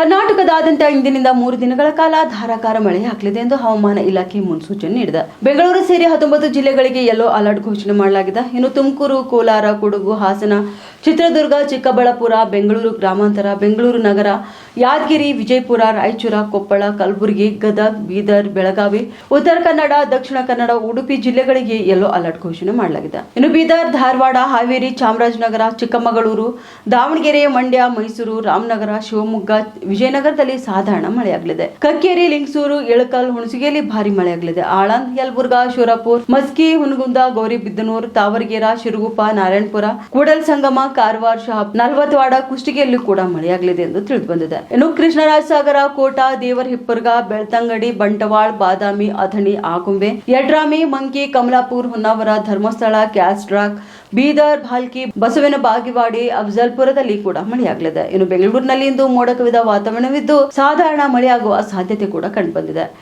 ಕರ್ನಾಟಕದಾದ್ಯಂತ ಇಂದಿನಿಂದ 3 ದಿನಗಳ ಕಾಲ ಧಾರಾಕಾರ ಮಳೆಯಾಗಲಿದೆ ಎಂದು ಹವಾಮಾನ ಇಲಾಖೆ ಮುನ್ಸೂಚನೆ ನೀಡಿದೆ. ಬೆಂಗಳೂರು ಸೇರಿ 19 ಜಿಲ್ಲೆಗಳಿಗೆ ಯೆಲ್ಲೋ ಅಲರ್ಟ್ ಘೋಷಣೆ ಮಾಡಲಾಗಿದೆ. ಇನ್ನು ತುಮಕೂರು, ಕೋಲಾರ, ಕೊಡಗು, ಹಾಸನ, ಚಿತ್ರದುರ್ಗ, ಚಿಕ್ಕಬಳ್ಳಾಪುರ, ಬೆಂಗಳೂರು ಗ್ರಾಮಾಂತರ, ಬೆಂಗಳೂರು ನಗರ, ಯಾದಗಿರಿ, ವಿಜಯಪುರ, ರಾಯಚೂರು, ಕೊಪ್ಪಳ, ಕಲಬುರಗಿ, ಗದಗ, ಬೀದರ್, ಬೆಳಗಾವಿ, ಉತ್ತರ ಕನ್ನಡ, ದಕ್ಷಿಣ ಕನ್ನಡ, ಉಡುಪಿ ಜಿಲ್ಲೆಗಳಿಗೆ ಯೆಲ್ಲೋ ಅಲರ್ಟ್ ಘೋಷಣೆ ಮಾಡಲಾಗಿದೆ. ಇನ್ನು ಬೀದರ್, ಧಾರವಾಡ, ಹಾವೇರಿ, ಚಾಮರಾಜನಗರ, ಚಿಕ್ಕಮಗಳೂರು, ದಾವಣಗೆರೆ, ಮಂಡ್ಯ, ಮೈಸೂರು, ರಾಮನಗರ, ಶಿವಮೊಗ್ಗ, ವಿಜಯನಗರದಲ್ಲಿ ಸಾಧಾರಣ ಮಳೆಯಾಗಲಿದೆ. ಕಕ್ಕೇರಿ, ಲಿಂಗಸೂರು, ಇಳಕಲ್, ಹುಣಸಗಿಯಲ್ಲಿ ಭಾರಿ ಮಳೆಯಾಗಲಿದೆ. ಆಳಂದ್, ಯಲಬುರ್ಗಾ, ಶಿರಾಪುರ, ಮಸ್ಕಿ, ಹುನಗುಂದ, ಗೌರಿಬಿದನೂರು, ತಾವರಗೇರ, ಶಿರಗುಪ್ಪ, ನಾರಾಯಣಪುರ, ಕೂಡಲ್ ಸಂಗಮ, ಕಾರವಾರ, ನಲವತ್ತವಾಡ, ಕುಷ್ಟಗಿಯಲ್ಲಿ ಕೂಡ ಮಳೆಯಾಗಲಿದೆ ಎಂದು ತಿಳಿದು ಬಂದಿದೆ. ಇನ್ನು ಕೃಷ್ಣರಾಜಸಾಗರ, ಕೋಟಾ, ದೇವರಹಿಪ್ಪರಗ, ಬೆಳ್ತಂಗಡಿ, ಬಂಟವಾಳ, ಬಾದಾಮಿ, ಅಥಣಿ, ಆಗುಂಬೆ, ಯಡ್ರಾಮಿ, ಮಂಕಿ, ಕಮಲಾಪುರ, ಹೊನ್ನಾವರ, ಧರ್ಮಸ್ಥಳ, ಕ್ಯಾಸ್ಟ್ರಾಕ್, ಬೀದರ್, ಭಾಲ್ಕಿ, ಬಸವನ ಬಾಗೇವಾಡಿ, ಅಫಜಲ್ಪುರದಲ್ಲಿ ಕೂಡ ಮಳೆಯಾಗಲಿದೆ. ಇನ್ನು ಬೆಂಗಳೂರಿನಲ್ಲಿ ಇಂದು ಮೋಡ ಕವಿದ ವಾತಾವರಣವಿದ್ದು ಸಾಧಾರಣ ಮಳೆಯಾಗುವ ಸಾಧ್ಯತೆ ಕೂಡ ಕಂಡುಬಂದಿದೆ.